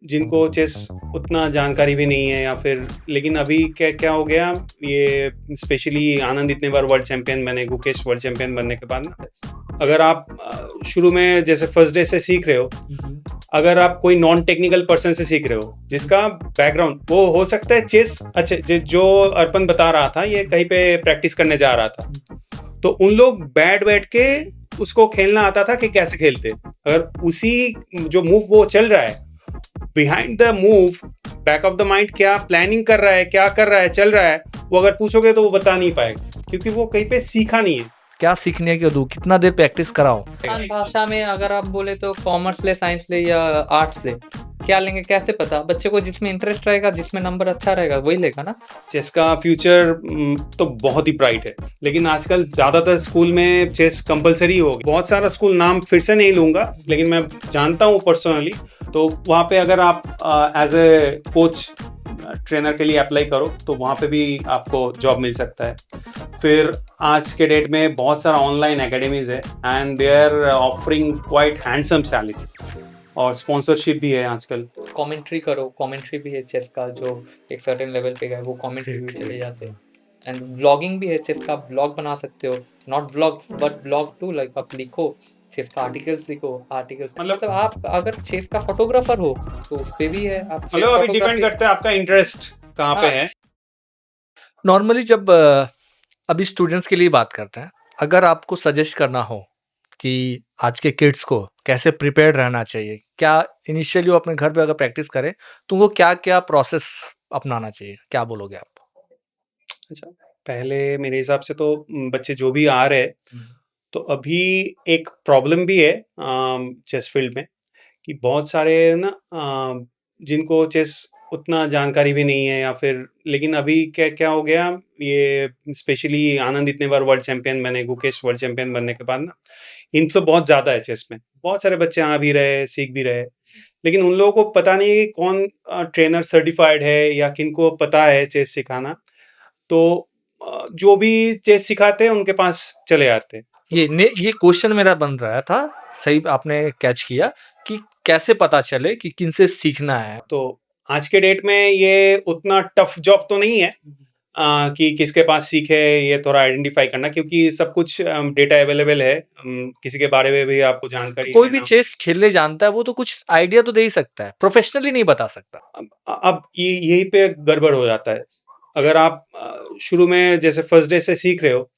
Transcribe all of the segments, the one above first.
जिनको चेस उतना जानकारी भी नहीं है या फिर लेकिन अभी क्या क्या हो गया ये स्पेशली आनंद इतने बार वर्ल्ड चैंपियन बने, गुकेश वर्ल्ड चैंपियन बनने के बाद ना, अगर आप शुरू में जैसे फर्स्ट डे से सीख रहे हो, अगर आप कोई नॉन टेक्निकल पर्सन से सीख रहे हो जिसका बैकग्राउंड वो हो सकता है चेस अच्छे जो अर्पण बता रहा था ये कहीं पे प्रैक्टिस करने जा रहा था, तो उन लोग बैठ के उसको खेलना आता था कि कैसे खेलते, अगर उसी जो मूव वो चल रहा है behind the move back of the mind क्या प्लानिंग कर रहा है, क्या कर रहा है, चल रहा है, वो अगर पूछोगे तो वो बता नहीं पाएगा क्योंकि वो कहीं पे सीखा नहीं है। क्या सीखने के दूँ, कितना देर प्रैक्टिस कराओ? आसान भाषा में अगर आप बोले तो कॉमर्स ले, साइंस ले या आर्ट्स ले, क्या लेंगे कैसे पता? बच्चे को जिसमें इंटरेस्ट रहेगा, जिसमें नंबर अच्छा रहेगा वही लेगा ना। चेस का फ्यूचर तो बहुत ही ब्राइट है, लेकिन आजकल ज़्यादातर स्कूल में चेस कंपलसरी हो गया। बहुत सारा स्कूल नाम फिर से नहीं लूँगा, लेकिन मैं जानता हूँ पर्सनली, तो वहाँ पे अगर आप एज ए कोच ट्रेनर के लिए अप्लाई करो तो वहाँ पे भी आपको जॉब मिल सकता है। फिर आज के डेट में बहुत सारा ऑनलाइन एकेडमीज है and they are offering quite handsome salary और स्पॉन्सरशिप भी है आजकल। कमेंट्री करो, कमेंट्री भी है चेस का, जो एक सर्टेन लेवल पे गए वो कमेंट्री भी चले जाते हैं। एंड ब्लॉगिंग भी है चेस का, ब्लॉग बना सकते हो, not blogs but blog too, like आप लिखो चेस का आर्टिकल्स, लिखो आर्टिकल्स, मतलब आप अगर चेस का फोटोग्राफर हो तो उस पे भी है। आप मतलब अभी डिपेंड करता है आपका इंटरेस्ट कहाँ पे है। नॉर्मली जब अभी स्टूडेंट्स के लिए बात करते हैं, अगर आपको सजेस्ट करना हो कि आज के किड्स को कैसे प्रिपेयर्ड रहना चाहिए, क्या इनिशियली वो अपने घर पे अगर प्रैक्टिस करें तो वो क्या क्या प्रोसेस अपनाना चाहिए, क्या बोलोगे आप? अच्छा, पहले मेरे हिसाब से तो बच्चे जो भी आ रहे हैं, तो अभी एक प्रॉब्लम भी है चेस फील्ड में कि बहुत सारे ना जिनको चेस उतना जानकारी भी नहीं है या फिर लेकिन अभी क्या क्या हो गया ये स्पेशली आनंद इतने बार वर्ल्ड चैंपियन बने, गुकेश वर्ल्ड चैंपियन बनने के बाद ना इन्फ्लो बहुत ज़्यादा है चेस में। बहुत सारे बच्चे आ भी रहे, सीख भी रहे, लेकिन उन लोगों को पता नहीं है कि कौन ट्रेनर सर्टिफाइड है या किनको पता है चेस सिखाना, तो जो भी चेस सिखाते हैं उनके पास चले आते हैं। ये क्वेश्चन मेरा बन रहा था, सही आपने कैच किया कि कैसे पता चले कि किनसे सीखना है। तो आज के डेट में ये उतना टफ जॉब तो नहीं है कि किसके पास सीखे, ये थोड़ा आइडेंटिफाई करना, क्योंकि सब कुछ डेटा अवेलेबल है, किसी के बारे में भी आपको जानकारी कोई भी चेस खेलने जानता है वो तो कुछ आइडिया तो दे ही सकता है, प्रोफेशनली नहीं बता सकता। अब यही पे गड़बड़ हो जाता है। अगर आप शुरू में जैसे फर्स्ट डे से सीख रहे हो,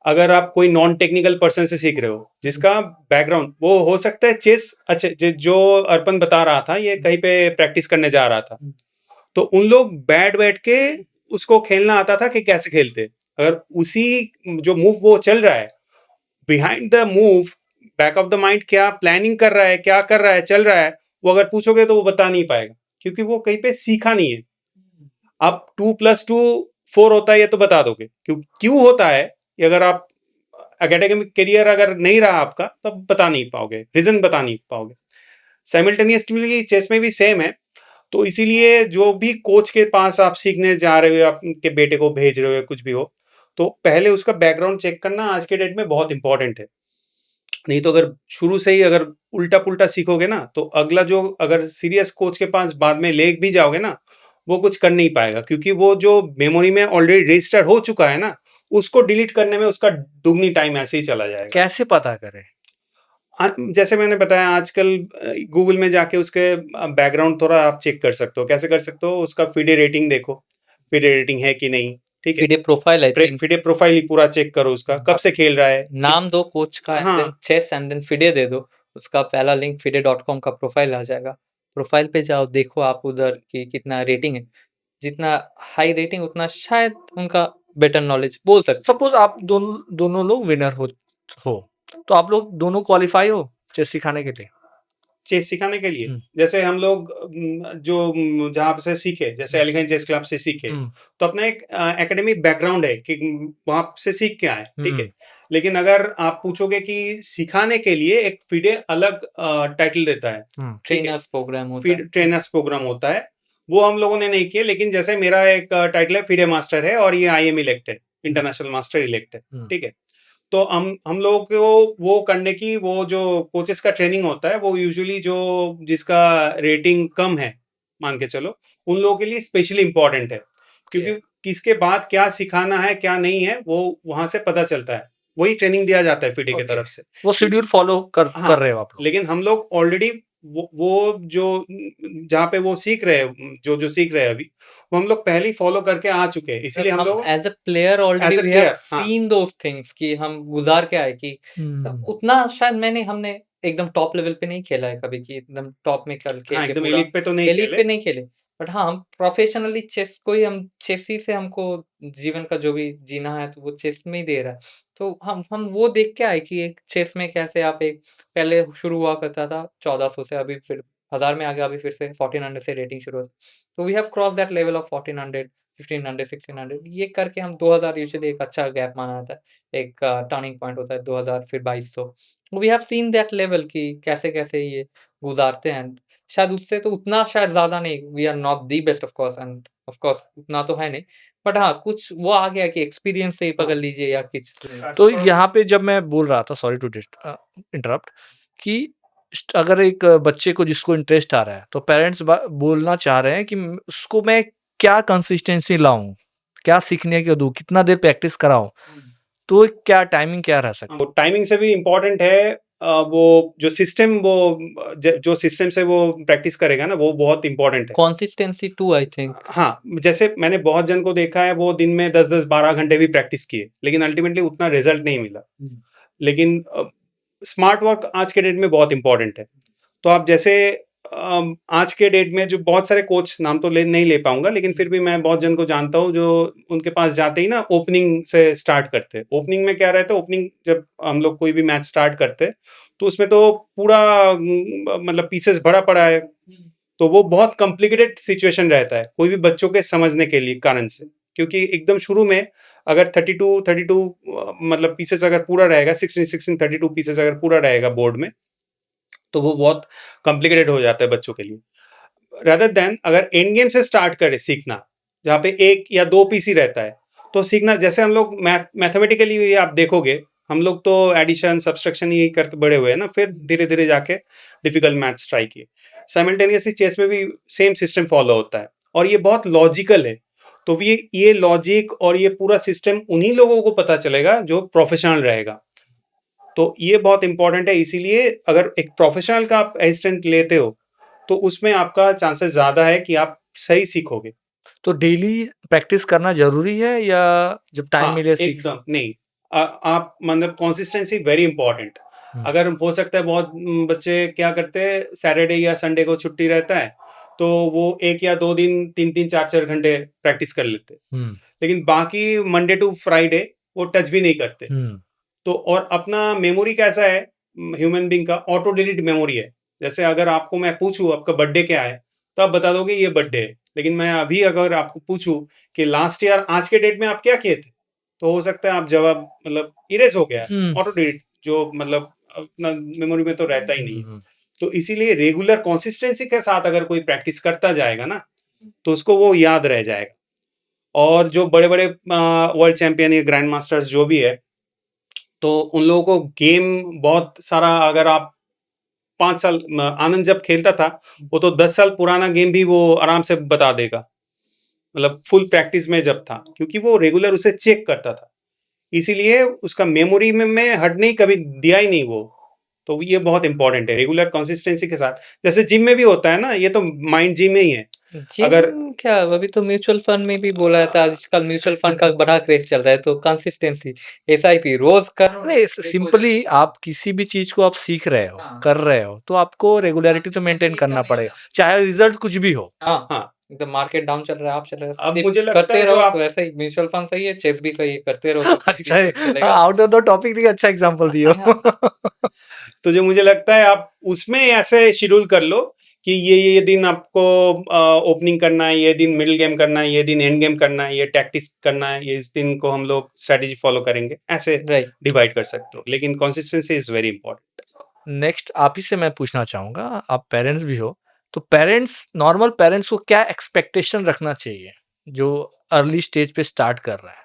अगर आप कोई नॉन टेक्निकल पर्सन से सीख रहे हो जिसका बैकग्राउंड वो हो सकता है चेस अच्छे जो अर्पण बता रहा था ये कहीं पे प्रैक्टिस करने जा रहा था, तो उन लोग बैठ के उसको खेलना आता था कि कैसे खेलते, अगर उसी जो मूव वो चल रहा है behind the move back of the mind क्या प्लानिंग कर रहा है, क्या कर रहा है, चल रहा है, वो अगर पूछोगे तो वो बता नहीं पाएगा क्योंकि वो कहीं पे सीखा नहीं है। आप 2+2 4 होता है ये तो बता दोगे, क्यों होता है ये अगर आप एकेडमिक करियर अगर नहीं रहा आपका तब बता नहीं पाओगे, रीजन बता नहीं पाओगे। साइमल्टेनियसली चेस में भी सेम है, तो इसीलिए जो भी कोच के पास आप सीखने जा रहे हो, आपके बेटे को भेज रहे हो, कुछ भी हो, तो पहले उसका बैकग्राउंड चेक करना आज के डेट में बहुत इंपॉर्टेंट है। नहीं तो अगर शुरू से ही अगर उल्टा पुल्टा सीखोगे ना तो अगला जो अगर सीरियस कोच के पास बाद में ले भी जाओगे ना वो कुछ कर नहीं पाएगा, क्योंकि वो जो मेमोरी में ऑलरेडी रजिस्टर हो चुका है ना उसको डिलीट करने में उसका दुगनी टाइम ऐसे ही चला जाएगा। कैसे पता करें? जैसे मैंने बताया आजकल गूगल में जाके उसके बैकग्राउंड थोड़ा आप चेक कर सकते हो। कैसे कर सकते हो? उसका फिडे रेटिंग देखो, फिडे रेटिंग है कि नहीं, ठीक है। FIDE profile, I think FIDE profile ही पूरा चेक करो, उसका कब से खेल रहा है, नाम दो कोच का, हाँ। Then chess and then FIDE दे दो, उसका पहला लिंक fide.com का प्रोफाइल आ जाएगा। प्रोफाइल पे जाओ, देखो आप उधर की कितना रेटिंग है, जितना हाई रेटिंग उतना शायद उनका बेटर नॉलेज बोल सकते। सपोज आप दोनों लोग विनर हो तो आप लोग दोनों क्वालिफाई हो चेस सिखाने के लिए? चेस सिखाने के लिए जैसे हम लोग जो जहाँ से सीखे, जैसे एलिगेंट चेस क्लब से सीखे, तो अपना एक एकेडमिक बैकग्राउंड है कि वहां से सीख के आए, ठीक है। लेकिन अगर आप पूछोगे कि सिखाने के लिए एक फिडे अलग टाइटल देता है, ट्रेनर्स प्रोग्राम ट्रेनर्स प्रोग्राम होता है, वो हम लोगों ने नहीं किया। लेकिन जैसे मेरा एक टाइटल है फिडे मास्टर है और ये IM इलेक्ट है, इंटरनेशनल मास्टर इलेक्ट है, ठीक है। तो हम लोगों को वो करने की, वो जो कोचेस का ट्रेनिंग होता है वो यूजुअली जो जिसका रेटिंग कम है, मान के चलो, उन लोगों के लिए स्पेशली इम्पोर्टेंट है, क्योंकि किसके बाद क्या सिखाना है क्या नहीं है वो वहां से पता चलता है, वही ट्रेनिंग दिया जाता है FIDE की ओके, तरफ से। वो शेड्यूल फॉलो कर हाँ, रहे हो आप लोग। लेकिन हम लोग ऑलरेडी वो जो जहाँ पे वो सीख रहे हैं, जो सीख रहे हैं अभी, वो हम लोग पहले ही फॉलो करके आ चुके हैं, इसलिए हम हम लोग as a player already as a we have player, हाँ सीन दोस थिंग्स कि हम गुजार के आए कि उतना शायद हमने एकदम टॉप लेवल पे नहीं खेला है कभी कि एकदम टॉप में खेल खेल हाँ, के एकदम पूरा एलिट पे तो नहीं एलीट खेले। पे नहीं खेले। बट हाँ, हम प्रोफेशनली चेस को ही हम चेस ही से हमको जीवन का जो भी जीना है तो वो चेस में ही दे रहा है। तो हम वो देख के आए कि एक चेस में कैसे आप एक पहले शुरू हुआ करता था 1400 से, अभी फिर 1000 में आ गया, अभी फिर से 1400 से रेटिंग शुरू होती। तो we have cross that level of 1400, 1500, 1600, ये करके हम 2000 यूजुअली एक अच्छा गैप माना जाता है। एक टर्निंग पॉइंट होता है 2000 फिर 2200। We have seen that level कि कैसे-कैसे ये गुज़ारते हैं। शायद उससे तो उतना शायद ज़्यादा नहीं, we are not the best of course, and of course उतना तो है नहीं। बट हाँ, कुछ वो आ गया कि एक्सपीरियंस से ही पकड़ लीजिए या कुछ। तो यहाँ पे जब मैं बोल रहा था, सॉरी टू इंटरप्ट, कि अगर एक बच्चे को जिसको इंटरेस्ट आ रहा है तो पेरेंट्स बोलना चाह रहे हैं कि उसको मैं क्या कंसिस्टेंसी लाऊं, क्या सीखने को दूं, कितना देर प्रैक्टिस कराऊं, तो क्या टाइमिंग क्या रह सकती वो टाइमिंग से भी इम्पोर्टेंट है। वो जो सिस्टम वो जो सिस्टम से वो प्रैक्टिस करेगा ना, वो बहुत इम्पोर्टेंट है। Consistency too I think. हाँ, जैसे मैंने बहुत जन को देखा है, वो दिन में 10-10, 12 घंटे भी प्रैक्टिस किए, लेकिन अल्टीमेटली उतना रिजल्ट नहीं मिला। लेकिन स्मार्ट वर्क आज के डेट में बहुत इम्पोर्टेंट है। तो आप जैसे आज के डेट में जो बहुत सारे कोच, नाम तो नहीं ले पाऊंगा, लेकिन फिर भी मैं बहुत जन को जानता हूँ जो उनके पास जाते ही ना ओपनिंग से स्टार्ट करते हैं। ओपनिंग में क्या रहता है, ओपनिंग जब हम लोग कोई भी मैच स्टार्ट करते हैं तो उसमें तो पूरा मतलब पीसेस भरा पड़ा है, तो वो बहुत कॉम्प्लिकेटेड सिचुएशन रहता है कोई भी बच्चों के समझने के लिए कारण से, क्योंकि एकदम शुरू में अगर 32 मतलब पीसेस अगर पूरा रहेगा, 16 32 पीसेस अगर पूरा रहेगा बोर्ड में, तो वो बहुत कॉम्प्लिकेटेड हो जाता है बच्चों के लिए। रादर देन अगर एंड गेम से स्टार्ट करे सीखना, जहाँ पे 1 या 2 पीस ही रहता है, तो सीखना, जैसे हम लोग मैथमेटिकली आप देखोगे, हम लोग तो एडिशन सब्सट्रैक्शन यही करके बड़े हुए हैं ना, फिर धीरे-धीरे जाके डिफिकल्ट मैथ्स ट्राई किए। साइमल्टेनियसली चेस में भी सेम सिस्टम फॉलो होता है और ये बहुत लॉजिकल है। तो ये लॉजिक और ये पूरा सिस्टम उन्हीं लोगों को पता चलेगा जो प्रोफेशनल रहेगा। तो ये बहुत इंपॉर्टेंट है, इसीलिए अगर एक प्रोफेशनल का आप असिस्टेंट लेते हो तो उसमें आपका चांसेस ज़्यादा है कि आप सही सीखोगे। तो डेली प्रैक्टिस करना ज़रूरी है या जब टाइम हाँ, मिले सीख? एकदम नहीं। आप मतलब कंसिस्टेंसी वेरी इंपॉर्टेंट। अगर हो सकता है बहुत बच्चे क्या करते हैं, सैटरडे या संडे को छुट्टी रहता है, तो वो 1 या 2 दिन 3-3 4-4 घंटे प्रैक्टिस कर लेते हैं। लेकिन बाकी मंडे टू फ्राइडे वो टच भी नहीं करते। तो और अपना मेमोरी कैसा है ह्यूमन बीइंग का, ऑटो डिलीट मेमोरी है। जैसे अगर आपको मैं पूछूं आपका बर्थडे क्या है, तो आप बता दोगे ये बर्थडे है। लेकिन मैं अभी अगर आपको पूछूं कि लास्ट ईयर आज के डेट में आप क्या किए थे, तो हो सकता है आप जवाब मतलब इरेज हो गया है, ऑटो डिलीट, जो मतलब अपना मेमोरी में तो रहता ही नहीं है। तो इसीलिए रेगुलर कंसिस्टेंसी के साथ अगर कोई प्रैक्टिस करता जाएगा ना, तो उसको वो याद रह जाएगा। और जो बड़े बड़े वर्ल्ड चैंपियन या ग्रैंड मास्टर्स जो भी है, तो उन लोगों को गेम बहुत सारा, अगर आप 5 साल आनंद जब खेलता था, वो तो 10 साल पुराना गेम भी वो आराम से बता देगा, मतलब फुल प्रैक्टिस में जब था, क्योंकि वो रेगुलर उसे चेक करता था। इसीलिए उसका मेमोरी में हटने ही कभी दिया ही नहीं वो। तो ये बहुत इंपॉर्टेंट है रेगुलर कंसिस्टेंसी के साथ। जैसे जिम में भी होता है ना, ये तो माइंड जिम में ही है। अगर जिम क्या, अभी तो म्यूचुअल फंड में भी बोला था, आजकल म्यूचुअल फंड का बड़ा क्रेज चल रहा है, तो कंसिस्टेंसी एसआईपी रोज करो। नहीं, सिंपली आप किसी भी चीज को आप सीख रहे हो, कर रहे हो, तो आपको रेगुलरिटी तो मेंटेन करना पड़ेगा, चाहे रिजल्ट कुछ भी हो। हाँ, हाँ, एकदम मार्केट डाउन चल रहा है, आप चल रहे हैं, अब सिर्फ मुझे लगता करते है जो रहो आप तो ऐसे ही म्यूचुअल फंड सही है, चेस भी सही है, करते रहो तो अच्छा, चलेगा। आउट ऑफ द टॉपिक नहीं, अच्छा एग्जांपल दिए हो। तो जो मुझे लगता है आप उसमें ऐसे शेड्यूल कर लो कि ये दिन आपको ओपनिंग करना है, ये दिन मिडिल गेम करना है, ये दिन एंड गेम करना है, ये टैक्टिक्स करना है, ये इस दिन को हम लोग स्ट्रेटेजी फॉलो करेंगे, ऐसे राइट। डिवाइड कर सकते हो। लेकिन consistency is very important. Next आप ही से मैं पूछना चाहूंगा, आप पेरेंट्स भी हो, तो पेरेंट्स, नॉर्मल पेरेंट्स को क्या एक्सपेक्टेशन रखना चाहिए जो अर्ली स्टेज पे स्टार्ट कर रहा है?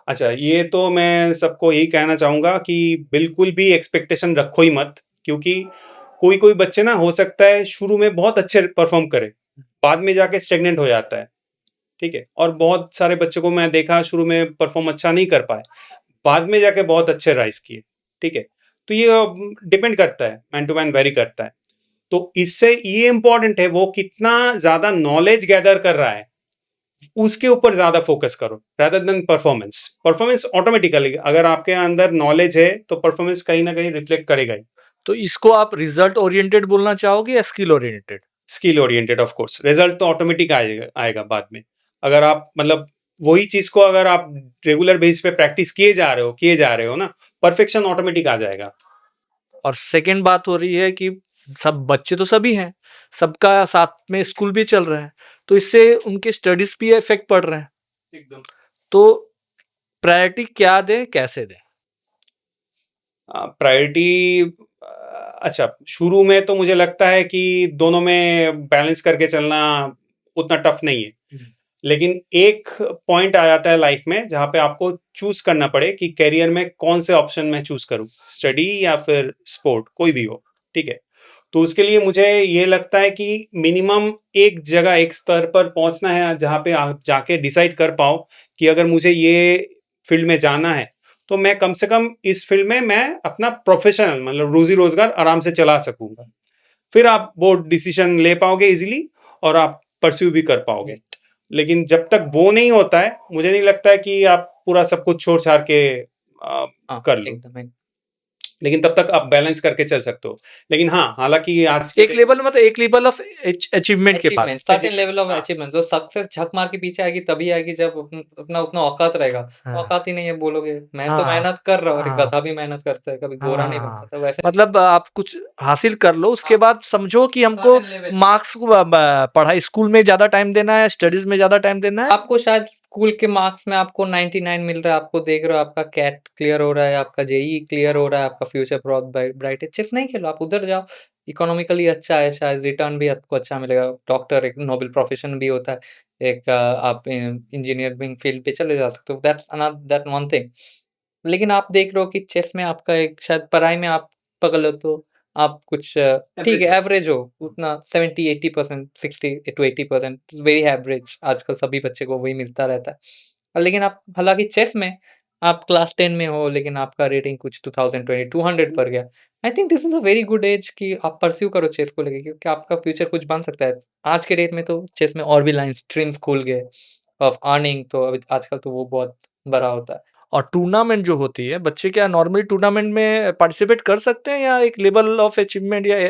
अच्छा, ये तो मैं सबको यही कहना चाहूँगा कि बिल्कुल भी एक्सपेक्टेशन रखो ही मत, क्योंकि कोई-कोई बच्चे ना हो सकता है शुरू में बहुत अच्छे परफ़ॉर्म करे, बाद में जाके स्टैग्नेंट हो जाता है, ठीक है? और बहुत सारे बच्चों को मैं देखा शुरू में परफ़ॉर्म अच्छा नहीं कर पाए, बाद में जाके बहुत अच्छे राइज़ किए, ठीक है? तो ये डिपेंड करता है, मैन टू मैन वेरी करता है। तो इससे ये इम्पोर्टेंट है वो कितना ज़्यादा नॉलेज गैदर कर रहा है, उसके ऊपर ज़्यादा फ़ोकस करो rather than performance. Performance automatically अगर आपके अंदर नॉलेज है, तो परफ़ॉर्मेंस कहीं न कहीं रिफ्लेक्ट करेगा ही। तो इसको आप रिजल्ट ओरिएंटेड बोलना चाहोगे या skill oriented? Skill oriented of course, result तो ऑटोमैटिक आएगा आएगा बाद में। अगर आप मतलब वही चीज़ को अगर आप रेगुलर बेसिस पे प्रैक्टिस किए जा रहे हो ना, परफेक्शन ऑटोमैटिक आ जाएगा। और सेकंड बात हो रही है कि सब बच्चे तो सभी हैं, सबका साथ में स्कूल भी चल रहा है, तो इससे उनके स्टडीज़ पे इफ़ेक्ट पड़ रहे हैं। एकदम। तो प्रायोरिटी क्या दें, कैसे दें? प्रायोरिटी अच्छा, शुरू में तो मुझे लगता है कि दोनों में बैलेंस करके चलना उतना टफ नहीं है। लेकिन एक पॉइंट आ जाता है लाइफ में जहाँ पे आपको चूज़ करना पड़े कि करियर में कौन से ऑप्शन मैं चूज़ करूँ, स्टडी या फिर स्पोर्ट, कोई भी हो, ठीक है? तो उसके लिए मुझे ये लगता है कि मिनिमम एक जगह, एक स्तर पर पहुँचना है जहाँ पे आप जाके डिसाइड कर पाओ कि अगर मुझे ये फील्ड में जाना है, तो मैं कम से कम इस फील्ड में मैं अपना प्रोफ़ेशनल मतलब रोज़ी-रोज़गार आराम से चला सकूँगा। फिर आप वो डिसीज़न ले पाओगे ईज़िली और आप परस्यू भी कर पाओगे। लेकिन जब तक वो नहीं होता है, मुझे नहीं लगता है कि आप पूरा सब कुछ छोड़-छाड़ के हाँ, कर लो। एकदम, एकदम। लेकिन तब तक आप बैलेंस करके चल सकते हो। लेकिन हाँ, हालाँकि आज की एक लेवल मतलब एक लेवल ऑफ अचीवमेंट के बाद। Achievement, certain achievement level of हाँ, अचीवमेंट जो सक्सेस झक मार के पीछे आएगी तभी आएगी जब अपना उतना औकात रहेगा। तो हाँ, औकात ही नहीं है बोलोगे, मैं तो हाँ, मेहनत कर रहा हूँ, अरे हाँ, गधा भी मेहनत करता है, कभी गोरा नहीं बनता, हाँ। तो वैसे मतलब आप कुछ हासिल कर लो, उसके हाँ, बाद समझो कि हमको सर्टेन लेवल मार्क्स को पढ़ाई स्कूल में ज़्यादा टाइम देना है, स्टडीज़ में ज़्यादा टाइम देना है। आपको शायद स्कूल के मार्क्स में आपको 99 मिल रहा है, आपको देख रहे हो आपका कैट क्लियर हो रहा है, आपका जेईई क्लियर हो रहा है, आपका फ्यूचर बहुत ब्राइट है। चेस नहीं खेलो, आप उधर जाओ, इकोनॉमिकली अच्छा है, शायद रिटर्न भी आपको अच्छा मिलेगा। डॉक्टर एक नोबेल प्रोफ़ेशन भी होता है। एक आप इंजीनियरिंग फील्ड पे चले जा सकते हो, दैट वन थिंग। लेकिन आप देख रहे हो कि चेस में आपका एक शायद पढ़ाई में आप पकड़ लो तो आप कुछ ठीक है एवरेज हो। एवरेज हो, उतना 70-80% 60 टू 80% वेरी एवरेज आजकल सभी बच्चे को वही मिलता रहता है। लेकिन आप हालाँकि चेस में आप क्लास 10 में हो लेकिन आपका रेटिंग कुछ 2020 200 पर गया। I think this is a very good age कि आप परस्यू करो चेस को लेके क्योंकि आपका फ्यूचर कुछ बन सकता है। आज के डेट में तो चेस में और भी लाइन स्ट्रीम्स खुल गए ऑफ अर्निंग तो अभी आजकल तो वो बहुत बड़ा होता है। और टूर्नामेंट जो होती है, बच्चे क्या नॉर्मली टूर्नामेंट में पार्टिसिपेट कर सकते हैं या एक लेवल ऑफ अचीवमेंट या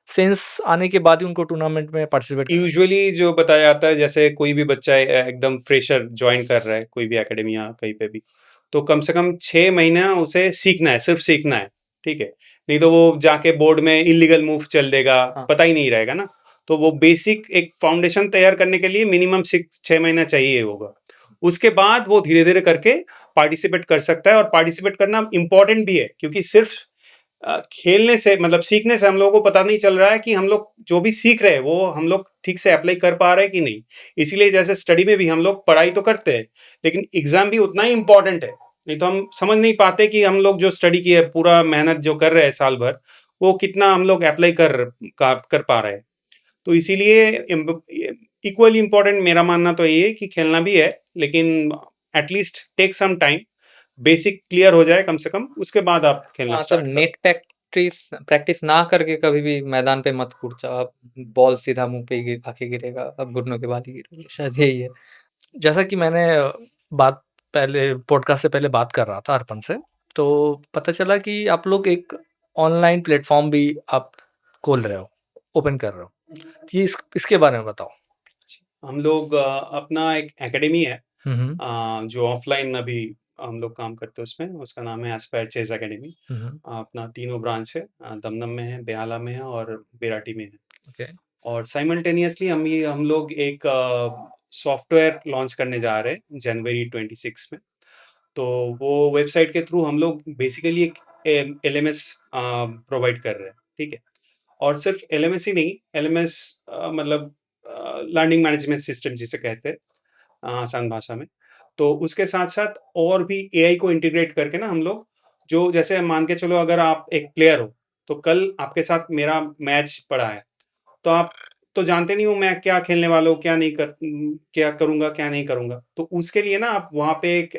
सेंस आने के बाद ही उनको टूर्नामेंट में पार्टिसिपेट करना यूजुअली जो बताया जाता है जैसे कोई भी बच्चा एकदम फ्रेशर जॉइन कर रहा है कोई भी एकेडमी या कहीं पे भी, तो कम से कम 6 महीना उसे सीखना है, सिर्फ़ सीखना है, ठीक है? नहीं तो वो जाके बोर्ड में इल्लीगल मूव चल देगा, हाँ, पता ही नहीं रहेगा ना। तो वो बेसिक एक फाउंडेशन तैयार करने के लिए मिनिमम 6 महीना चाहिए होगा। उसके बाद वो धीरे-धीरे करके पार्टिसिपेट कर सकता है और पार्टिसिपेट करना इम्पोर्टेंट भी है क्योंकि सिर्फ़ खेलने से मतलब सीखने से हम लोगों को पता नहीं चल रहा है कि हम लोग जो भी सीख रहे हैं वो हम लोग ठीक से अप्लाई कर पा रहे हैं कि नहीं। इसीलिए जैसे स्टडी में भी हम लोग पढ़ाई तो करते हैं, लेकिन एग्ज़ाम भी उतना ही इम्पोर्टेंट है। नहीं तो हम समझ नहीं पाते कि हम लोग जो स्टडी की है, पूरा मेहनत जो कर रहे हैं साल भर, वो कितना हम लोग अप्लाई कर पा रहे हैं। तो इसीलिए इक्वली इम्पोर्टेंट मेरा मानना तो ये है कि खेलना भी है, लेकिन at least take some time, basic clear हो जाए कम से कम, उसके बाद आप खेलना हाँ, मतलब स्टार्ट करो। नेट प्रैक्टिस प्रैक्टिस ना करके कभी भी मैदान पे मत कूद जाओ आप, बॉल सीधा मुँह पे ही आके गिरेगा, अब घुटनों के बाद ही गिरोगे, शायद यही है। जैसा कि मैंने बात पहले पॉडकास्ट से पहले बात कर रहा था अर्पण से, तो पता चला कि आप लोग एक ऑनलाइन प्लेटफ़ॉर्म भी आप खोल रहे हो, ओपन कर रहे हो। ये इसके बारे में बताओ? हम लोग अपना एक एकेडमी है हुँ, हुँ। जो ऑफलाइन अभी हम लोग काम करते हैं उसमें, उसका नाम है एस्पायर चेस एकेडमी। हुँ, हुँ। अपना तीनों ब्रांच है, दमदम में है, बेहाला में है और बेराटी में है। ओके। और साइमल्टेनियसली हम लोग एक सॉफ्टवेयर लॉन्च करने जा रहे हैं जनवरी 26 में। तो वो वेबसाइट के थ्रू हम लोग बेसिकली एक एलएमएस प्रोवाइड कर रहे हैं, ठीक है? और सिर्फ एलएमएस ही नहीं, एलएमएस मतलब लर्निंग मैनेजमेंट सिस्टम जिसे कहते हैं आसान भाषा में। तो उसके साथ-साथ और भी एआई को इंटीग्रेट करके ना हम लोग जो जैसे मान के चलो अगर आप एक प्लेयर हो, तो कल आपके साथ मेरा मैच पड़ा है, तो आप तो जानते नहीं हो मैं क्या खेलने वाला हूँ, क्या करूँगा, क्या नहीं करूँगा। तो उसके लिए ना आप वहाँ पे एक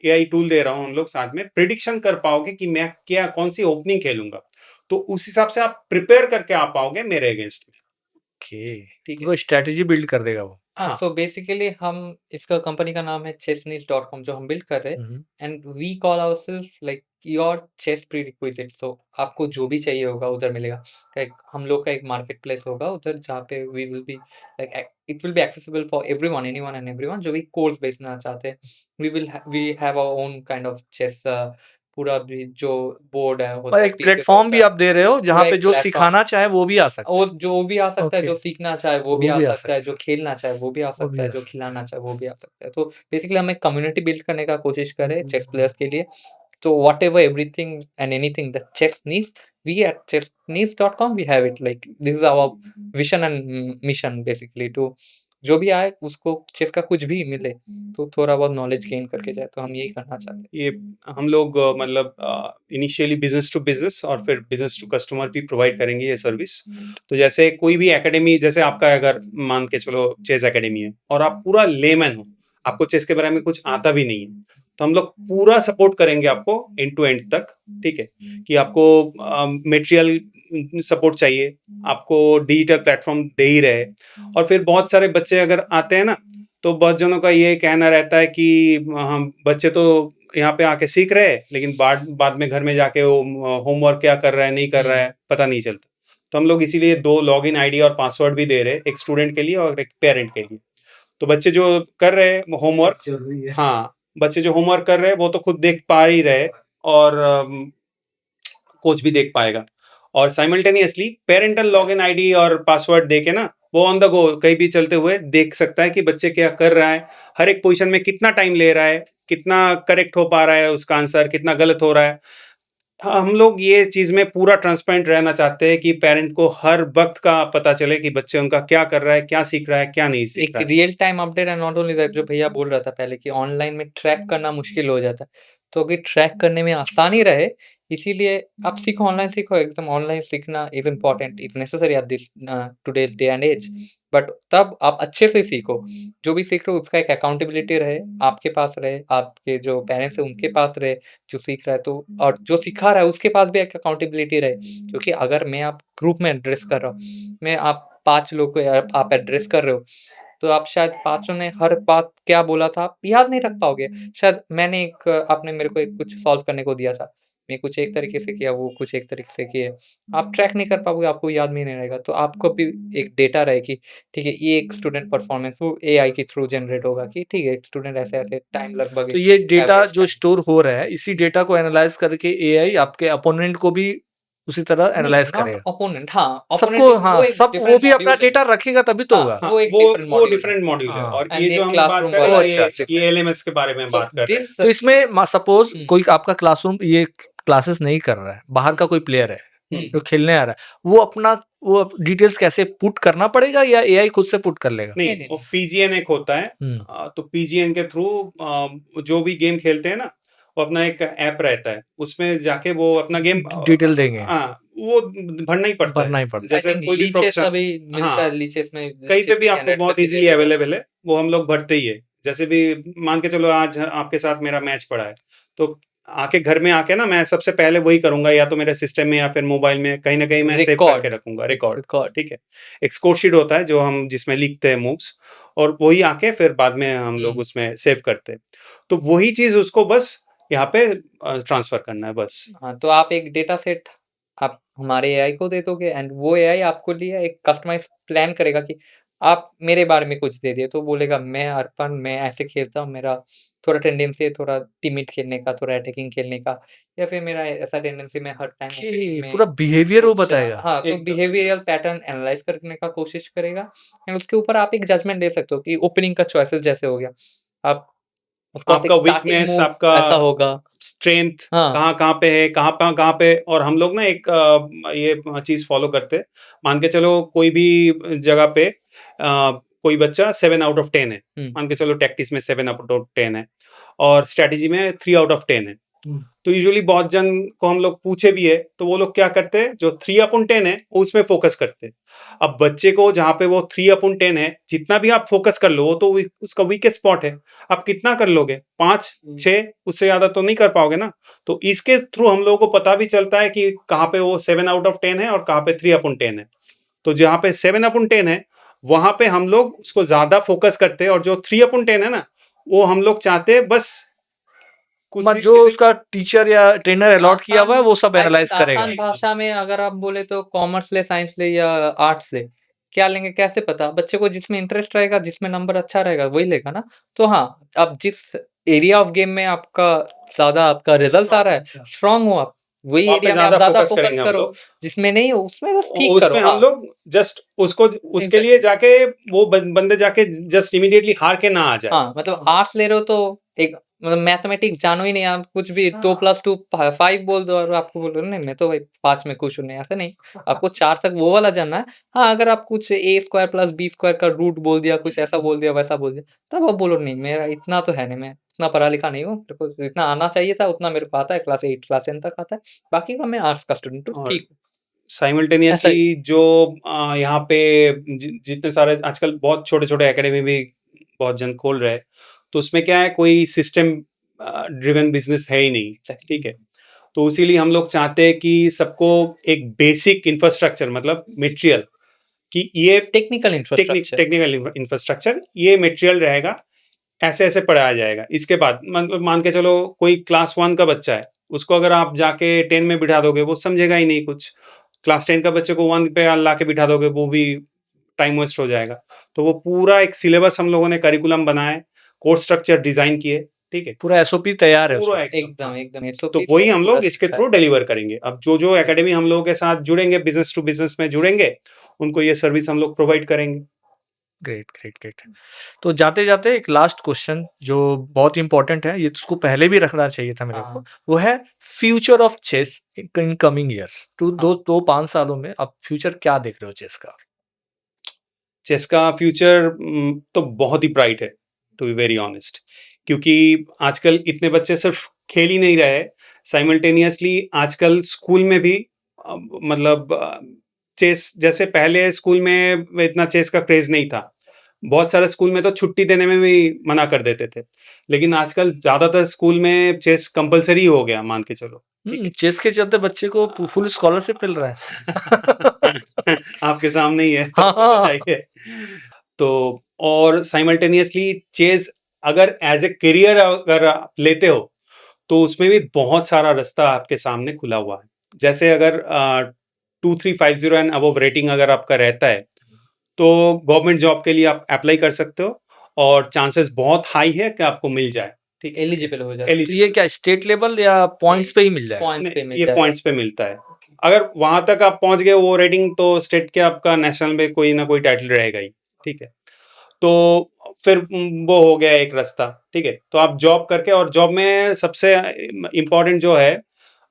एआई टूल दे रहा हूँ हम लोग साथ में, प्रिडिक्शन कर पाओगे कि मैं क्या कौन-सी ओपनिंग खेलूँगा। तो उस हिसाब से आप प्रिपेयर करके आ पाओगे मेरे अगेंस्ट में। ओके, ठीक है? तो स्ट्रैटेजी बिल्ड कर देगा वो। हाँ, हाँ, सो बेसिकली हम इसका कंपनी का नाम है chessniche.com जो हम बिल्ड कर रहे हैं हुँ, हुँ। And we call ourselves like your chess prerequisites. तो आपको जो भी चाहिए होगा उधर मिलेगा। लाइक हम लोग का एक मार्केट प्लेस होगा उधर जहाँ पे we will be like it will be accessible for everyone, anyone and everyone जो भी कोर्स बेचना चाहते हैं। We have our own kind of chess पूरा भी जो बोर्ड है और होता है, एक पीसेस प्लेटफ़ॉर्म होता भी है, आप दे रहे हो जहाँ पूरा पे एक जो प्लेटफ़ॉर्म। सिखाना चाहे वो भी आ सकता वो है। जो भी आ सकता है, ओके, जो सीखना चाहे वो भी वो आ भी आ सकता है, सकता जो है, खेलना चाहे वो भी आ वो सकता भी है, आ जो सकता है। खिलाना चाहे वो भी आ सकता है। तो बेसिकली हम एक कम्युनिटी बिल्ड करने का कोशिश कर रहे हैं चेस हुँ, प्लेयर्स के लिए। तो whatever everything and anything that chess needs, we at chessneeds.com we have it. Like this is our vision and mission basically to जो भी आए उसको चेस का कुछ भी मिले, तो थोड़ा बहुत नॉलेज गेन करके जाए, तो हम यही करना चाहते हैं। ये हम लोग मतलब इनिशियली बिज़नेस टू बिज़नेस और फिर बिज़नेस टू कस्टमर भी प्रोवाइड करेंगे ये सर्विस। तो जैसे कोई भी एकेडमी जैसे आपका अगर मान के चलो चेस एकेडमी है और आप पूरा लेमैन हो, आपको चेस के बारे में कुछ आता भी नहीं है, तो हम लोग पूरा सपोर्ट करेंगे आपको एंड टू एंड तक, ठीक है? कि आपको मटेरियल सपोर्ट चाहिए, आपको डिजिटल प्लेटफ़ॉर्म दे ही रहे और फिर बहुत सारे बच्चे अगर आते हैं ना, तो बहुत जनों का ये कहना रहता है कि हम बच्चे तो यहाँ पे आके सीख रहे हैं, लेकिन बाद बाद में घर में जाके वो होमवर्क क्या कर रहा है, नहीं कर रहा है, पता नहीं चलता। तो हम लोग इसीलिए 2 लॉगिन आईडी और पासवर्ड भी दे रहे हैं, एक स्टूडेंट के लिए और एक पेरेंट के लिए। तो बच्चे जो कर रहे हैं होमवर्क, चल रही है। हाँ, बच्चे जो होमवर्क कर रहे हैं, वो तो खुद देख पा ही रहे और कोच भी देख पाएगा। और साइमल्टेनियसली पेरेंटल लॉगिन आईडी और पासवर्ड देके ना, वो ऑन द गो कहीं भी चलते हुए देख सकता है कि बच्चे क्या कर रहा है, हर एक पोजीशन में कितना टाइम ले रहा है, कितना करेक्ट हो पा रहा है उसका आंसर, कितना गलत हो रहा है। हाँ, हम लोग ये चीज़ में पूरा ट्रांसपेरेंट रहना चाहते हैं कि पेरेंट को हर वक़्त का पता चले कि बच्चे उनका क्या कर रहा है, क्या सीख रहा है, क्या नहीं सीख एक रहा है। Real time update and not only that जो भैया बोल रहा था पहले कि ऑनलाइन में ट्रैक करना मुश्किल हो जाता है। तो कि ट्रैक करने में आसानी रहे, इसीलिए आप सीखो, ऑनलाइन सीखो, एकदम ऑनलाइन सीखना is important, is necessary at this today's day and age. But तब आप अच्छे से सीखो, जो भी सीख रहे हो उसका एक अकाउंटेबिलिटी रहे, आपके पास रहे, आपके जो पेरेंट्स हैं उनके पास रहे, जो सीख रहा है तो, और जो सिखा रहा है उसके पास भी एक अकाउंटेबिलिटी रहे। क्योंकि अगर मैं आप ग्रुप में एड्रेस कर रहा हूँ, मैं आप 5 लोग को आप एड्रेस कर रहे हो, तो आप शायद पाँचों ने हर बात क्या बोला था, आप याद नहीं रख पाओगे। शायद मैंने एक आपने मेरे को एक कुछ सॉल्व करने को दिया था, मैं कुछ एक तरीके से किया, वो कुछ एक तरीके से किए। आप ट्रैक नहीं कर पाओगे, आपको याद भी नहीं रहेगा। तो आपको भी एक डेटा रहे कि ठीक है, ये एक स्टूडेंट परफॉर्मेंस वो एआई के थ्रू जनरेट होगा कि ठीक है, एक स्टूडेंट ऐसे-ऐसे टाइम लगभग तो ये डेटा एवरेज जो टाइम। स्टोर हो रहा है, इसी डेटा को एनालाइज़ करके एआई आपके अपोनेंट को भी उसी तरह नहीं, एनालाइज़ नॉट करेगा। ओपोनेंट, हाँ, ओपोनेंट सबको इज़ हाँ, वो एक सब वो डिफरेंट भी अपना मॉड्यूल है। डेटा रखेगा तभी तो हाँ, होगा। हाँ, वो एक वो डिफरेंट वो मॉड्यूल है। डिफरेंट मॉड्यूल है हाँ। और ये एंड जो एक हम बात क्लासरूम कर रहे ओह! हैं वाला अच्छा, ये अच्छा। ये डिफरेंट। एलएमएस के बारे में सो बात कर रहे हैं। दिस तो इसमें सपोज़ हुँ, कोई आपका क्लासरूम ये क्लासेस नहीं कर रहा है, बाहर का कोई प्लेयर है, हुँ। जो खेलने आ रहा है, वो अपना वो डिटेल्स कैसे पुट करना पड़ेगा या एआई खुद से पुट कर लेगा? नहीं, नहीं, नहीं, वो नहीं। पीजीएन एक होता है। हुँ, तो पीजीएन के थ्रू जो भी गेम खेलते हैं ना, वो अपना एक ऐप रहता है, उसमें जाके वो अपना गेम डिटेल देंगे, वो भरना ही पड़ता है। भरना ही पड़ता आई है। जैसे थिंक कोई भी लीचेस प्रोफेशन, अभी मिलता हाँ, है, लीचेस में कहीं पे लीचेस भी में आपको जनरेट बहुत करके दे ईज़िली देता है। अवेलेबल है, वो हम लोग भरते ही है। जैसे भी मान के चलो आज आपके साथ मेरा मैच पड़ा है, तो आके घर में आके ना मैं सबसे पहले वही करूँगा, या तो मेरे सिस्टम में या फिर मोबाइल में कहीं न कहीं मैं सेव करके रिकॉर्ड, रखूँगा रिकॉर्ड, रिकॉर्ड। ठीक है? एक स्कोर शीट होता है जो हम जिसमें लिखते हैं मूव्स, और वही आके फिर बाद में हम लोग हुँ। उसमें सेव करते हैं। तो वही चीज़ उसको बस यहाँ पे ट्रांसफ़र करना है बस। हाँ, तो आप एक डेटा सेट आप हमारे एआई को दे दोगे एंड वो एआई आपको लिए एक कस्टमाइज़ प्लान करेगा कि आप मेरे बारे में कुछ दे दिए, तो बोलेगा मैं अर्पण, मैं ऐसे खेलता हूँ, मेरा थोड़ा टेंडेंसी है थोड़ा टिमिड खेलने का, थोड़ा अटैकिंग खेलने का, या फिर मेरा ऐसा टेंडेंसी मैं हर टाइम ओपनिंग ओके, में पूरा बिहेवियर वो कुछ बताएगा। हाँ, तो एकदम बिहेवियरल पैटर्न एनालाइज़ करने का कोशिश करेगा एंड उसके ऊपर आप एक जजमेंट दे सकते हो कि ओपनिंग का चॉइसेस जैसे हो गया। आप ऑफ कोर्स एक आपका स्टार्टिंग वीकनेस, मूव आपका ऐसा होगा। स्ट्रेंथ हाँ, कहाँ-कहाँ पे है, कहाँ पे और हम लोग ना एक ये चीज़ फ़ॉलो करते हैं। मान के चलो कोई भी जगह पे कोई बच्चा 7 आउट ऑफ 10 है, मान के चलो टैक्टिस में 7 आउट ऑफ 10 है और स्ट्रैटेजी में 3 आउट ऑफ 10 है, तो यूजुअली बहुत जन को हम लोग पूछे भी है तो वो लोग क्या करते हैं, जो 3 अपन 10 है वो उसमें फोकस करते हैं। अब बच्चे को जहाँ पे वो 3 अपन 10 है, जितना भी आप फोकस कर लो वो तो उसका वीकेस्ट स्पॉट है, आप कितना कर लोगे, 5-6, उससे ज्यादा तो नहीं कर पाओगे ना। तो इसके थ्रू हम लोगों को पता भी चलता है कि कहाँ पे वो 7 आउट ऑफ 10 है और कहाँ पे 3 अपन 10 है। तो जहाँ पे 7 अपन 10 है वहां पे हम लोग उसको ज्यादा फोकस करते हैं, और जो 3 अपन 10 है ना वो हम लोग चाहते हैं बस मत जो उसका टीचर या ट्रेनर अलॉट किया हुआ है वो सब एनालाइज करेगा। आसान भाषा में अगर आप बोले तो कॉमर्स ले, साइंस ले या आर्ट्स ले, क्या लेंगे कैसे पता? बच्चे को जिसमें इंटरेस्ट रहेगा, जिसमें नंबर अच्छा रहेगा वही लेगा ना। तो हाँ, अब जिस एरिया ऑफ गेम में आपका ज़्यादा आपका रिजल्ट आ रहा है, स्ट्रांग हो आप, वही वहाँ पे एरिया में आप ज्यादा ज़्यादा फोकस फोकस करेंगे हम करो, लोग। जिसमें नहीं हो उसमें बस ठीक करो। उसमें हम हाँ, लोग जस्ट उसको उसके Exactly. लिए जाके वो बंदे जाके जस्ट इमीडिएटली हार के ना आ जाए। हाँ, मतलब आर्ट्स ले रहे हो तो एक मतलब मैथमेटिक्स जानो ही नहीं आप, कुछ भी 2 + 2 5 बोल दो और आपको बोलो नहीं मैं तो भाई 5 में खुश हूँ, नहीं ऐसा नहीं, आपको 4 तक वो वाला जानना है। हाँ, अगर आप कुछ a² + b² का रूट बोल दिया, कुछ ऐसा बोल दिया, वैसा बोल दिया, तब आप बोलो नहीं मेरा इतना तो है नहीं, मैं इतना पढ़ा लिखा नहीं हूँ, मेरे को जितना आना चाहिए था उतना मेरे को आता है, क्लास 8 क्लास 10 तक आता है, बाकी का मैं आर्ट्स का स्टूडेंट हूँ, और ठीक ऐसा ही। साइमल्टेनियसली जो यहाँ पे जितने सारे आजकल बहुत छोटे-छोटे एकेडमी भी बहुत जन खोल रहे हैं, तो उसमें क्या है, कोई सिस्टम ड्रिवन बिजनेस है ही नहीं, Exactly. ठीक है। तो इसीलिए हम लोग चाहते हैं कि सबको एक बेसिक इंफ्रास्ट्रक्चर मतलब मटेरियल कि ये टेक्निकल इंफ्रास्ट्रक्चर। टेक्निकल इंफ्रास्ट्रक्चर, ये मटेरियल रहेगा, ऐसे-ऐसे पढ़ाया जाएगा। इसके बाद मतलब मान के चलो कोई क्लास 1 का बच्चा है, उसको अगर आप जाके 10 में बिठा दोगे वो समझेगा ही नहीं कुछ। क्लास 10 का बच्चे को 1 पे लाके बिठा दोगे वो भी टाइम वेस्ट हो जाएगा। तो वो पूरा एक सिलेबस हम लोगों ने करिकुलम बनाए, कोर्स स्ट्रक्चर डिजाइन किए, ठीक है? पूरा एसओपी तैयार है पूरा उसका। एकदम, हाँ। एकदम तो SOP वही से हम पूरा लोग इसके सीखा थ्रू है। डिलीवर करेंगे। अब जो एकेडमी हम लोगों के साथ जुड़ेंगे, बिजनेस टू बिजनेस में जुड़ेंगे, उनको ये सर्विस हम लोग प्रोवाइड करेंगे। Great, great, great. तो जाते-जाते एक लास्ट क्वेश्चन जो बहुत इंपॉर्टेंट है, ये तो उसको पहले भी रखना चाहिए था मेरे को, हाँ, वो है future of chess in coming years. तो हाँ। 5 सालों में आप फ्यूचर क्या देख रहे हो चेस का? चेस का फ्यूचर तो बहुत ही ब्राइट है, टू बी वेरी ऑनेस्ट, क्योंकि आजकल इतने बच्चे सिर्फ खेल ही नहीं रहे, साइमल्टेनियसली आजकल स्कूल में भी मतलब चेस, जैसे पहले स्कूल में इतना चेस का क्रेज नहीं था, बहुत सारे स्कूल में तो छुट्टी देने में भी मना कर देते थे, लेकिन आजकल ज्यादातर स्कूल में चेस कंपलसरी हो गया, मान के चलो, ठीक है। चेस के चलते बच्चे को फुल स्कॉलरशिप मिल रहा है। आपके सामने ही है, तो हाँ, हाँ। बताइए। तो और साइमल्टेनियसली चेस अगर एज ए करियर अगर आप लेते हो तो उसमें भी बहुत सारा रास्ता आपके सामने खुला हुआ है। जैसे अगर 2350 एंड अबव रेटिंग अगर आपका रहता है तो गवर्नमेंट जॉब के लिए आप अप्लाई कर सकते हो और चांसेस बहुत हाई है कि आपको मिल जाए, ठीक है। एलिजिबल हो जाता है। तो ये क्या स्टेट लेवल या पॉइंट्स पे ही मिल जाएगा? पॉइंट्स पे मिल ये जाएगा। पॉइंट्स पे मिलता है। अगर वहां तक आप पहुंच गए वो रेटिंग, तो स्टेट के आपका नेशनल में कोई ना कोई टाइटल रहेगा ही, ठीक है। तो फिर वो हो गया एक रास्ता, ठीक है। तो आप जॉब करके, और जॉब में सबसे इम्पोर्टेंट जो है,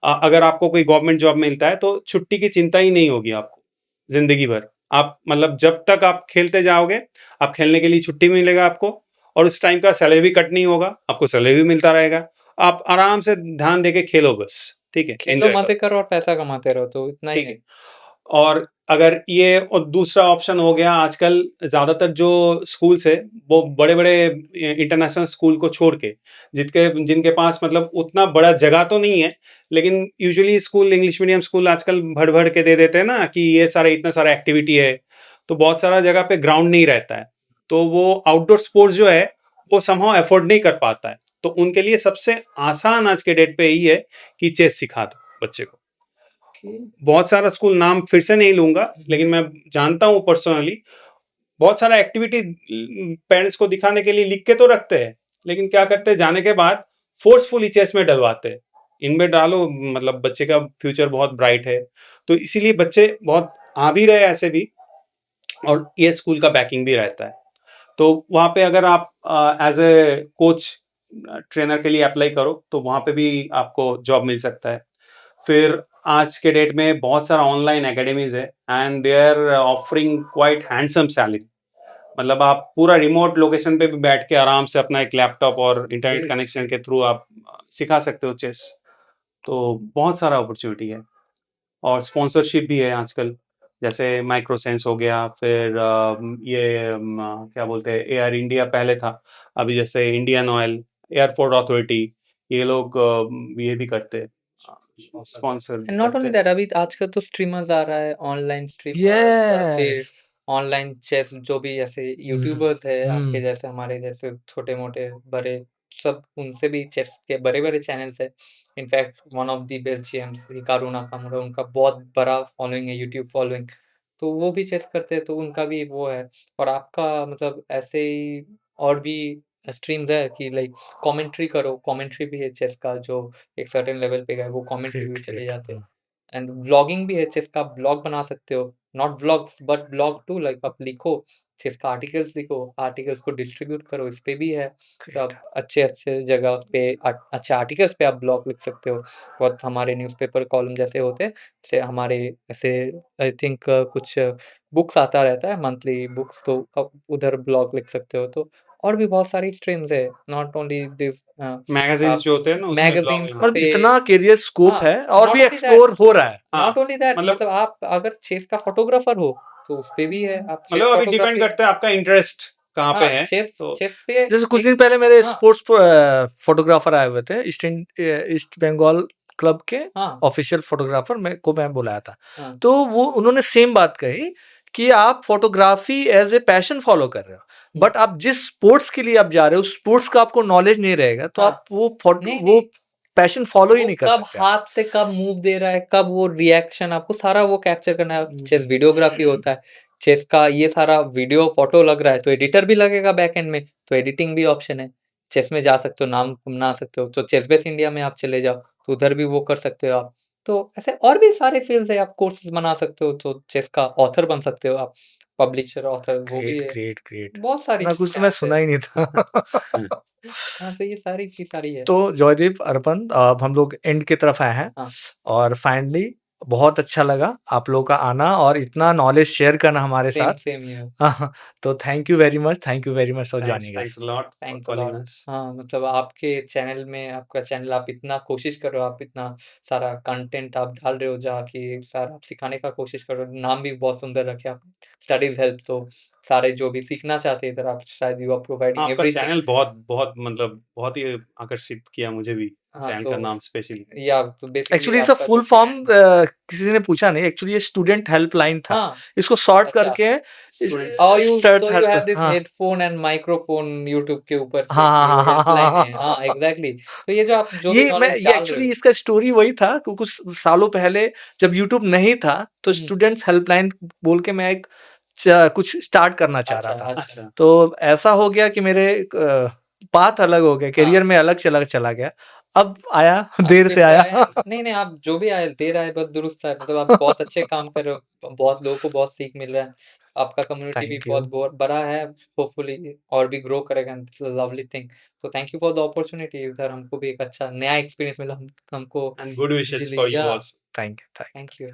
अगर आपको कोई गवर्नमेंट जॉब मिलता है तो छुट्टी की चिंता ही नहीं होगी आपको जिंदगी भर। आप मतलब जब तक आप खेलते जाओगे, आप खेलने के लिए छुट्टी मिलेगा आपको, और उस टाइम का सैलरी भी कट नहीं होगा, आपको सैलरी भी मिलता रहेगा। आप आराम से ध्यान देके खेलो बस, ठीक है, खेलो, एंजॉय मजे करो, करो और पैसा कमाते रहो, तो इतना ही ठीक है। है। और अगर ये, और दूसरा ऑप्शन हो गया, आजकल ज़्यादातर जो स्कूल्स है वो बड़े-बड़े इंटरनेशनल स्कूल को छोड़ के, जिनके पास मतलब उतना बड़ा जगह तो नहीं है, लेकिन usually school English medium school आजकल भर-भर के दे देते हैं ना कि ये सारे इतना सारा एक्टिविटी है, तो बहुत सारा जगह पे ग्राउंड नहीं रहता है। तो वो आउटडोर स्पोर्ट्स जो है, वो समहाउ अफोर्ड नहीं कर पाता है। तो उनके लिए सबसे आसान आज के डेट पे यही है कि चेस सिखा दो बच्चे को। बहुत सारा स्कूल, नाम फिर से नहीं लूंगा, लेकिन मैं जानता हूँ पर्सनली, बहुत सारा एक्टिविटी पेरेंट्स को दिखाने के लिए लिख के तो रखते हैं, लेकिन क्या करते हैं, जाने के बाद फोर्सफुली चेस में डलवाते हैं। इनमें डालो, मतलब बच्चे का फ्यूचर बहुत ब्राइट है। तो इसीलिए बच्चे बहुत आ भी रहे ऐसे भी, और ये स्कूल का बैकिंग भी रहता है। तो वहाँ पे अगर आप एज ए कोच ट्रेनर के लिए अप्लाई करो तो वहाँ पे भी आपको जॉब मिल सकता है। फिर आज के डेट में बहुत सारा ऑनलाइन एकेडमीज है, and they are offering quite handsome salary. मतलब आप पूरा रिमोट लोकेशन पे भी बैठ के आराम से अपना एक लैपटॉप और इंटरनेट Great. कनेक्शन के थ्रू आप सिखा सकते हो चेस। तो बहुत सारा अपॉर्चुनिटी है और स्पॉन्सरशिप भी है आजकल, जैसे माइक्रोसेंस हो गया, फिर क्या बोलते हैं, एयर इंडिया पहले था, अभी जैसे इंडियन ऑयल, एयरपोर्ट अथॉरिटी, ये लोग ये भी करते हैं, स्पॉन्सर एंड नॉट करते ओनली हैं। दैट, अभी आजकल तो स्ट्रीमर्स आ रहा है, ऑनलाइन स्ट्रीमर्स, फिर Yes. ऑनलाइन चेस जो भी ऐसे हम्म, यूट्यूबर्स है आपके हम्म, जैसे, हमारे जैसे छोटे मोटे बड़े, सब उनसे भी चेस के बड़े बड़े चैनल्स है। In fact one of the best James Hikaru Nakamura, उनका बहुत बड़ा फॉलोइंग है, यूट्यूब फॉलोइंग, तो वो भी चेस करते हैं, तो उनका भी वो है। और आपका मतलब ऐसे ही और भी स्ट्रीम्स है कि लाइक कमेंट्री करो, कमेंट्री भी है चेस का, जो एक सर्टेन लेवल पे गए वो कमेंट्री Great, भी चले great. जाते हैं। एंड व्लॉगिंग भी है, चेस का ब्लॉग बना सकते हो, not vlogs but blog too, like आप लिखो, चेस का आर्टिकल्स लिखो, आर्टिकल्स को डिस्ट्रीब्यूट करो, इस पे भी है। तो Great. आप अच्छे-अच्छे जगह पे अच्छे आर्टिकल्स पे आप ब्लॉग लिख सकते हो। बहुत हमारे न्यूज़पेपर कॉलम जैसे होते हैं, जैसे हमारे ऐसे आई थिंक कुछ बुक्स आता रहता है, मंथली बुक्स, तो आप उधर ब्लॉग लिख सकते हो। तो और भी बहुत सारी स्ट्रीम्स है, नॉट ओनली दिस मैगजीन्स आप जो होते हैं ना, उसमें ब्लॉग मैगज़ीन्स लिखना। मतलब पे, इतना करियर स्कोप हाँ, है और नॉट भी ओनली दैट, एक्सप्लोर हो रहा है। हाँ, नॉट ओनली दैट, मतलब मतलब आप अगर चेस का फोटोग्राफर हो, तो उसपे भी है, आप चेस अभी डिपेंड फोटोग्राफी, करता है आपका इंटरेस्ट कहाँ पे हाँ, है, चेस तो चेस पे जैसे कुछ एक, दिन पहले मेरे हाँ, स्पोर्ट्स फोटोग्राफर आए हुए थे, ईस्ट बंगाल क्लब के हाँ, ऑफिशियल फोटोग्राफर मैं बुलाया था। हाँ, तो वो उन्होंने सेम बात कही कि आप photography as a passion follow कर रहे हो, बट आप जिस स्पोर्ट्स के लिए आप जा रहे हो, स्पोर्ट्स का आपको नॉलेज नहीं रहेगा, तो हाँ, आप वो फोटो नहीं, वो नहीं, पैशन फॉलो ही वो नहीं कर कब सकते आप। हाथ से कब मूव दे रहा है, कब वो रिएक्शन, आपको सारा वो कैप्चर करना है। चेस वीडियोग्राफी होता है, चेस का ये सारा वीडियो फोटो लग रहा है, तो एडिटर भी लगेगा बैक एंड में, तो एडिटिंग भी ऑप्शन है। चेस में जा सकते हो, नाम बना सकते हो, तो चेस बेस इंडिया में आप चले जाओ, तो उधर भी वो कर सकते हो आप। तो ऐसे और भी सारे फील्ड्स है, आप कोर्सेज बना सकते हो, तो चेस का ऑथर बन सकते हो आप, पब्लिशर, ऑथर, वो भी ग्रेट, है। Great, great. बहुत सारी इतना कुछ तो मैं चैनल्स है। सुना ही नहीं था। हाँ, तो ये सारी की सारी है। तो जॉयदीप, अर्पण, अब हम लोग एंड की तरफ आए हैं हाँ, और फाइनली बहुत अच्छा लगा आप लोगों का आना और इतना नॉलेज शेयर करना हमारे सेम साथ। Same here. तो thank you very much for joining thanks us. A lot for thanks a calling lot. Us. हाँ, मतलब आपके चैनल में, आपका चैनल, आप इतना कोशिश कर रहे हो, आप इतना सारा कंटेंट आप डाल रहे हो, जहाँ की सारा आप सिखाने का कोशिश कर रहे हो, नाम भी बहुत सुंदर रखे आपने, स्टडीज़ हेल्प, तो सारे जो भी सीखना चाहते हैं इधर, आप शायद यू आर प्रोवाइडिंग आपका एवरीथिंग। चैनल बहुत बहुत मतलब बहुत ही आकर्षित किया मुझे भी, हाँ, चैनल का तो नाम स्पेशली। या तो बेसिकली एक्चुअली इसका आपका जो फुल फॉर्म ब्रांड, किसी ने पूछा नहीं, एक्चुअली ये स्टूडेंट हेल्पलाइन था। हाँ, इसको शॉर्ट अच्छा। करके स्टूडेंट्स और you, search so you help. Have this हाँ, हेडफ़ोन एंड माइक्रोफ़ोन यूट्यूब के ऊपर से, हाँ, कि हाँ, वो हाँ, हाँ, हेल्पलाइन हाँ, है। हाँ, हाँ, एग्ज़ैक्टली। तो ये जो आप जो भी ये नॉलेज डाल रहे एक्चुअली हो, इसका स्टोरी वही था कि कुछ सालों पहले जब यूट्यूब नहीं था, तो हुँ, स्टूडेंट्स हेल्पलाइन बोल के मैं एक कुछ स्टार्ट करना चाह रहा अच्छा, था। अच्छा। अच्छा, तो ऐसा हो गया कि मेरे पाथ अलग हो गया, हाँ, करियर में अलग चला गया। अब आया, आप देर फिर से से आया। आए हैं। नहीं, नहीं, आप जो भी आए, देर आए बस दुरुस्त आए, मतलब आप बहुत अच्छे काम कर रहे हो, बहुत लोगों को बहुत सीख मिल रहा है। आपका कम्युनिटी भी थैंक बहुत यू। बड़ा है, होपफुली और भी ग्रो करेगा, and this is a lovely thing. तो thank you for the opportunity, उधर हमको भी एक अच्छा नया एक्सपीरियंस मिला, हमको and good wishes easily, for you या also. Thank you. Thank you.